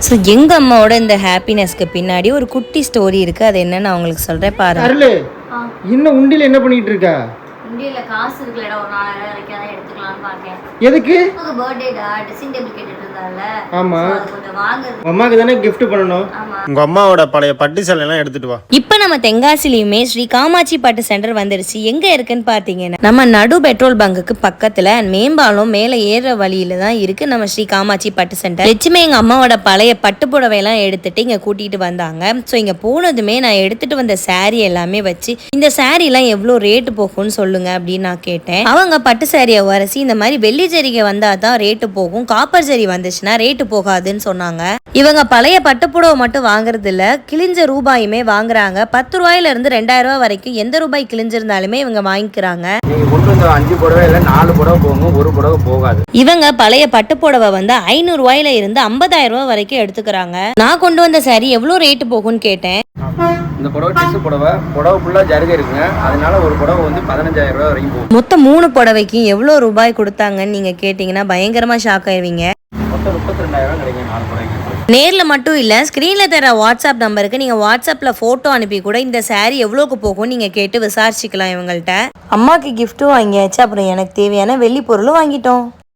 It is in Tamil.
ஸோ எங்கள் அம்மாவோட இந்த ஹாப்பினஸ்க்கு பின்னாடி ஒரு குட்டி ஸ்டோரி இருக்குது. அது என்னன்னு நான் உங்களுக்கு சொல்கிறேன் பாருங்க. அருளு இன்னும் உண்டியில் என்ன பண்ணிட்டு இருக்கா? உண்டியில் காசு இருக்குல்லடா, ஒரு 4000 வரைக்கும் அதை எடுத்துக்கலாம்னு பார்க்கேன். எதுக்கு? உங்க பர்த்டேடா, ட்ரெஸ்ஸிங் டேபிள் கேட்டுட்டு இருந்தால. ஆமா, கொஞ்சம் வாங்குறது. அம்மாக்கு தானே gift பண்ணணும். உங்க அம்மாவோட பழைய பட்டு சேலை எல்லாம் எடுத்துட்டு வா. இப்போ நம்ம தென்காசிலையுமே ஸ்ரீ காமாட்சி பட்டு சென்டர் வந்துருச்சு. எங்க இருக்குன்னு பாத்தீங்கன்னா நம்ம நடு பெட்ரோல் பங்குக்கு பக்கத்துல மேம்பாலம் மேல ஏற வழியில தான் இருக்கு நம்ம ஸ்ரீ காமாட்சி பட்டு சென்டர். லட்சுமி எங்க அம்மாவோட பழைய பட்டு புடவை எல்லாம் எடுத்துட்டு இங்க கூட்டிட்டு வந்தாங்க. ஸோ இங்க போனதுமே நான் எடுத்துட்டு வந்த சாரி எல்லாமே வச்சு இந்த சாரி எல்லாம் எவ்வளவு ரேட்டு போகும்னு சொல்லுங்க அப்படின்னு நான் கேட்டேன். அவங்க பட்டு சாரியை வரைசி இந்த மாதிரி வெள்ளி ஜரிகை வந்தா தான் ரேட்டு போகும், காப்பர் ஜரி வந்துச்சுன்னா ரேட்டு போகாதுன்னு சொன்னாங்க. இவங்க பழைய பட்டுப்புடவை மட்டும் வாங்குறது இல்ல, கிழிஞ்ச ரூபாயுமே வாங்குறாங்க. 10 ரூபாயில இருந்து 2000 ரூபாய் வரைக்கும் எந்த ரூபாய் கிழிஞ்சிருந்தாலுமே இவங்க வாங்கிக்கிறாங்க. நீங்க கொண்டு வந்த 5 புடவை இல்ல 4 புடவை போகும், ஒரு புடவை போகாது. இவங்க பழைய பட்டுப்புடவை வந்து 500 ரூபாயில இருந்து 50,000 ரூபாய் வரைக்கும் எடுத்துக்கிறாங்க. நான் கொண்டு வந்த சாரி எவ்வளவு ரேட்டு போகும்னு கேட்டேன். இந்த புடவை டெஸ்ட் புடவை ஃபுல்லா ஜருகை இருக்குங்க, அதனால ஒரு புடவை வந்து 15,000 ரூபாய் வரைக்கும் போகும். மொத்தம் 3 புடவைக்கு எவ்வளவு ரூபாய் கொடுத்தாங்கன்னு நீங்க கேட்டீங்கன்னா பயங்கரமா ஷாக் ஆயிருவீங்க. மொத்தம் 32,000 கிடைக்கும் 4 புடவைக்கு. நேர்ல மட்டும் இல்ல, ஸ்கிரீன்ல தர வாட்ஸ்அப் நம்பருக்கு நீங்க வாட்ஸ்அப்ல போட்டோ அனுப்பி கூட இந்த சாரி எவ்வளவுக்கு போகும் நீங்க கேட்டு விசாரிச்சுக்கலாம் இவங்கள்ட்ட. அம்மாக்கு கிஃப்ட்டும் வாங்கியாச்சு, அப்புறம் எனக்கு தேவையான வெள்ளி பொருளும் வாங்கிட்டோம்.